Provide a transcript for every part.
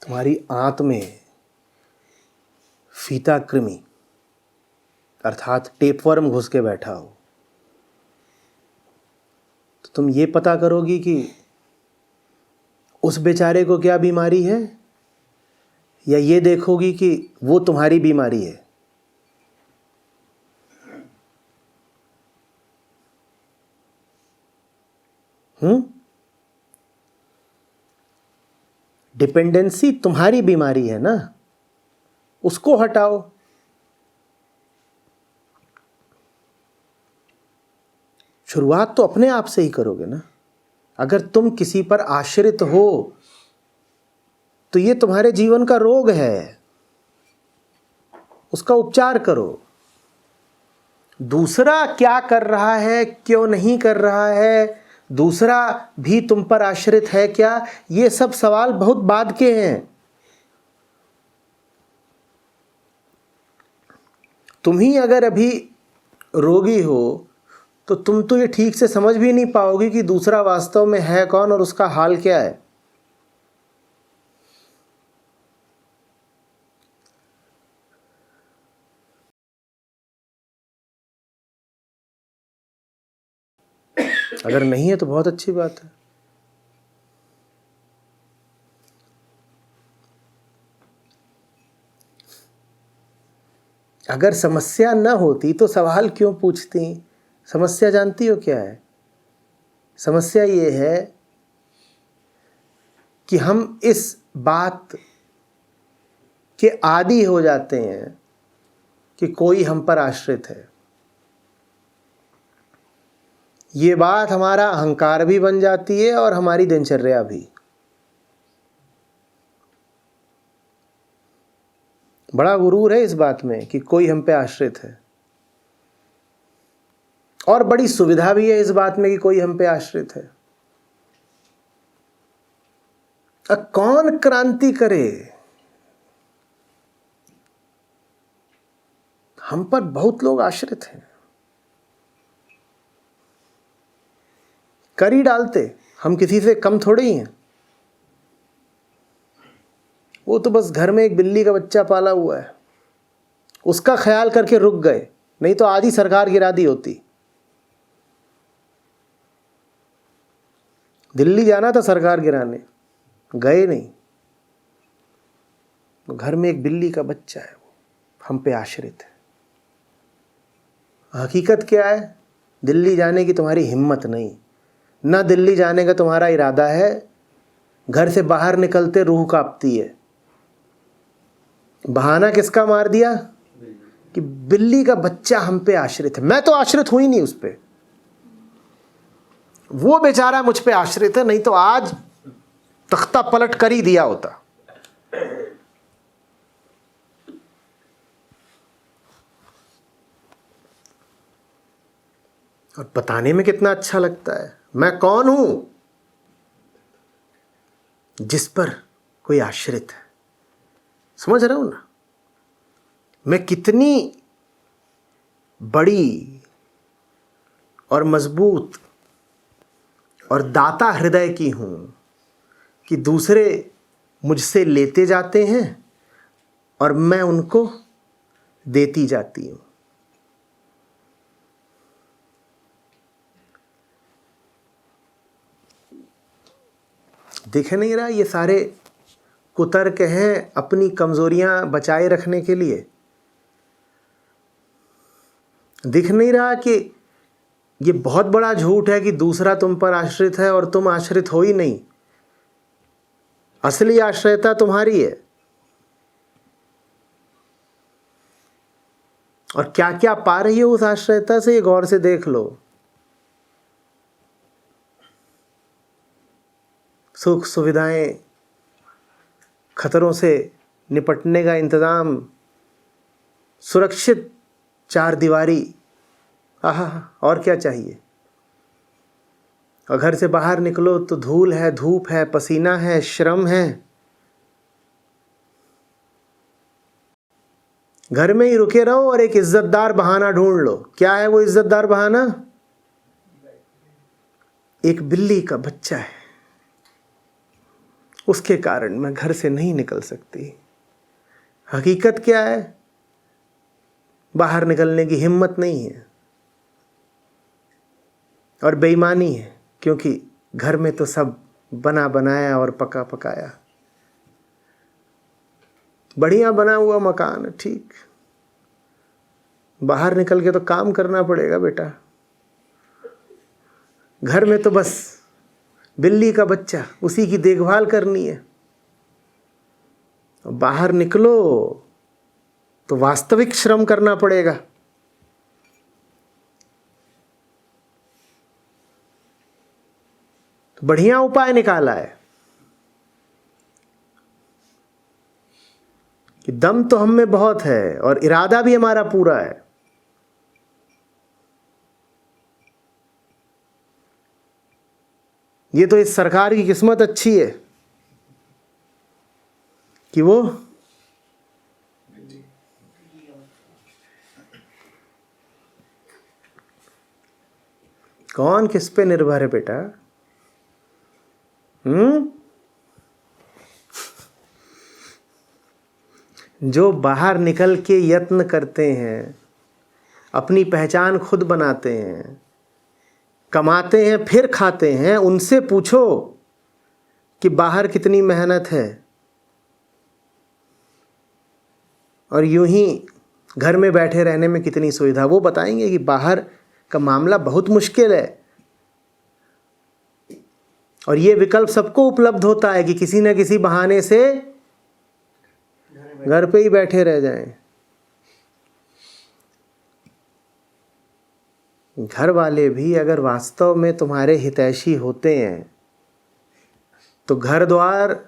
तुम्हारी आंत में फीता कृमि अर्थात टेपवर्म घुस के बैठा हो, तो तुम ये पता करोगी कि उस बेचारे को क्या बीमारी है, या ये देखोगी कि वो तुम्हारी बीमारी है? डिपेंडेंसी तुम्हारी बीमारी है ना, उसको हटाओ। शुरुआत तो अपने आप से ही करोगे ना। अगर तुम किसी पर आश्रित हो तो ये तुम्हारे जीवन का रोग है, उसका उपचार करो। दूसरा क्या कर रहा है, क्यों नहीं कर रहा है, दूसरा भी तुम पर आश्रित है क्या, ये सब सवाल बहुत बाद के हैं। तुम ही अगर अभी रोगी हो तो तुम तो ये ठीक से समझ भी नहीं पाओगे कि दूसरा वास्तव में है कौन और उसका हाल क्या है। अगर नहीं है तो बहुत अच्छी बात है। अगर समस्या न होती तो सवाल क्यों पूछती? समस्या जानती हो क्या है? समस्या ये है कि हम इस बात के आदी हो जाते हैं कि कोई हम पर आश्रित है। ये बात हमारा अहंकार भी बन जाती है और हमारी दिनचर्या भी। बड़ा गुरूर है इस बात में कि कोई हम पे आश्रित है, और बड़ी सुविधा भी है इस बात में कि कोई हम पे आश्रित है। अब कौन क्रांति करे? हम पर बहुत लोग आश्रित हैं, कर ही डालते। हम किसी से कम थोड़े ही हैं। वो तो बस घर में एक बिल्ली का बच्चा पाला हुआ है, उसका ख्याल करके रुक गए, नहीं तो आधी सरकार गिरा दी होती। दिल्ली जाना था सरकार गिराने, गए नहीं। तो घर में एक बिल्ली का बच्चा है, वो हम पे आश्रित है। हकीकत क्या है? दिल्ली जाने की तुम्हारी हिम्मत नहीं, ना दिल्ली जाने का तुम्हारा इरादा है। घर से बाहर निकलते रूह कांपती है। बहाना किसका मार दिया? कि बिल्ली का बच्चा हम पे आश्रित है। मैं तो आश्रित हुई नहीं उस पे, वो बेचारा मुझ पे आश्रित है, नहीं तो आज तख्ता पलट कर ही दिया होता। और बताने में कितना अच्छा लगता है, मैं कौन हूं जिस पर कोई आश्रित है। समझ रहे हो ना? मैं कितनी बड़ी और मजबूत और दाता हृदय की हूं कि दूसरे मुझसे लेते जाते हैं और मैं उनको देती जाती हूं। दिख नहीं रहा? ये सारे कुतर्क हैं अपनी कमजोरियां बचाए रखने के लिए। दिख नहीं रहा कि ये बहुत बड़ा झूठ है कि दूसरा तुम पर आश्रित है और तुम आश्रित हो ही नहीं। असली आश्रयता तुम्हारी है। और क्या क्या पा रही हो उस आश्रयता से, ये गौर से देख लो। सुख सुविधाएं, खतरों से निपटने का इंतज़ाम, सुरक्षित चार दीवारी, आहा, और क्या चाहिए? और घर से बाहर निकलो तो धूल है, धूप है, पसीना है, श्रम है। घर में ही रुके रहो और एक इज्जतदार बहाना ढूंढ लो। क्या है वो इज्जतदार बहाना? एक बिल्ली का बच्चा है, उसके कारण मैं घर से नहीं निकल सकती। हकीकत क्या है? बाहर निकलने की हिम्मत नहीं है और बेईमानी है, क्योंकि घर में तो सब बना बनाया और पका पकाया। बढ़िया बना हुआ मकान है, ठीक, बाहर निकल के तो काम करना पड़ेगा बेटा। घर में तो बस बिल्ली का बच्चा, उसी की देखभाल करनी है। बाहर निकलो तो वास्तविक श्रम करना पड़ेगा। तो बढ़िया उपाय निकाला है कि दम तो हम में बहुत है और इरादा भी हमारा पूरा है। ये तो इस सरकार की किस्मत अच्छी है कि वो कौन किस पे निर्भर है बेटा? जो बाहर निकल के यत्न करते हैं, अपनी पहचान खुद बनाते हैं, कमाते हैं फिर खाते हैं, उनसे पूछो कि बाहर कितनी मेहनत है। और यूं ही घर में बैठे रहने में कितनी सुविधा, वो बताएंगे कि बाहर का मामला बहुत मुश्किल है। और ये विकल्प सबको उपलब्ध होता है कि किसी न किसी बहाने से घर पे ही बैठे रह जाएं। घर वाले भी अगर वास्तव में तुम्हारे हितैषी होते हैं तो घर द्वार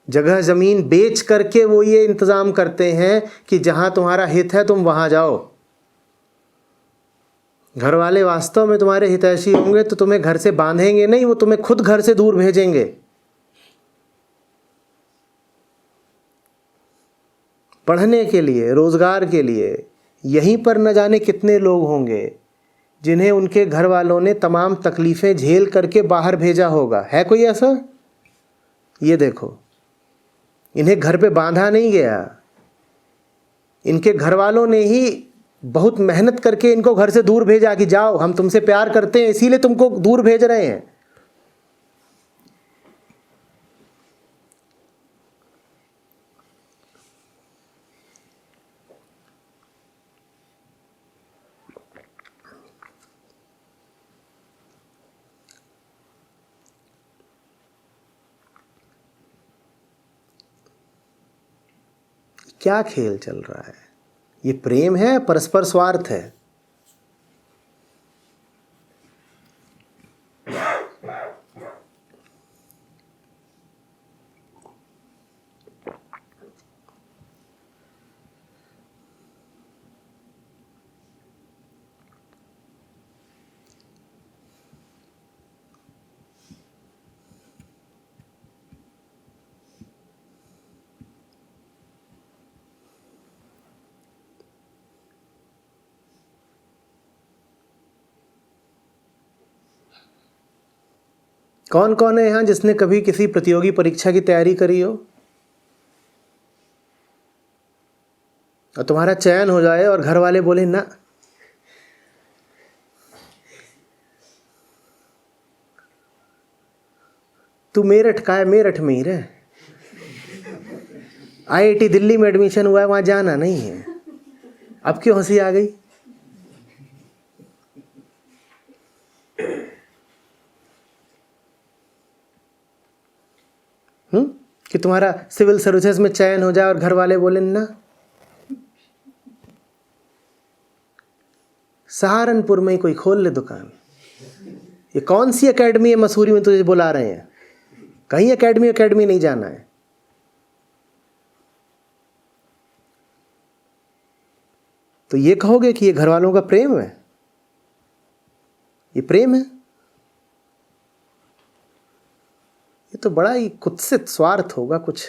जगह ज़मीन बेच करके वो ये इंतज़ाम करते हैं कि जहाँ तुम्हारा हित है तुम वहाँ जाओ। घर वाले वास्तव में तुम्हारे हितैषी होंगे तो तुम्हें घर से बांधेंगे नहीं, वो तुम्हें खुद घर से दूर भेजेंगे। पढ़ने के लिए, रोज़गार के लिए। यहीं पर न जाने कितने लोग होंगे जिन्हें उनके घर वालों ने तमाम तकलीफ़ें झेल करके बाहर भेजा होगा। है कोई ऐसा? ये देखो, इन्हें घर पे बांधा नहीं गया, इनके घर वालों ने ही बहुत मेहनत करके इनको घर से दूर भेजा कि जाओ, हम तुमसे प्यार करते हैं इसीलिए तुमको दूर भेज रहे हैं। क्या खेल चल रहा है? ये प्रेम है, परस्पर स्वार्थ है? कौन कौन है यहाँ जिसने कभी किसी प्रतियोगी परीक्षा की तैयारी करी हो और तुम्हारा चयन हो जाए और घर वाले बोले ना, तू मेरठ का है, मेरठ में ही रह, IIT दिल्ली में एडमिशन हुआ है, वहाँ जाना नहीं है। अब क्यों हंसी आ गई? कि तुम्हारा सिविल सर्विसेज में चयन हो जाए और घर वाले बोले ना। सहारनपुर में ही कोई खोल ले दुकान। ये कौन सी एकेडमी है मसूरी में तुझे बुला रहे हैं? कहीं एकेडमी नहीं जाना है। तो ये कहोगे कि ये घर वालों का प्रेम है? ये प्रेम है? ये तो बड़ा ही कुत्सित स्वार्थ होगा कुछ।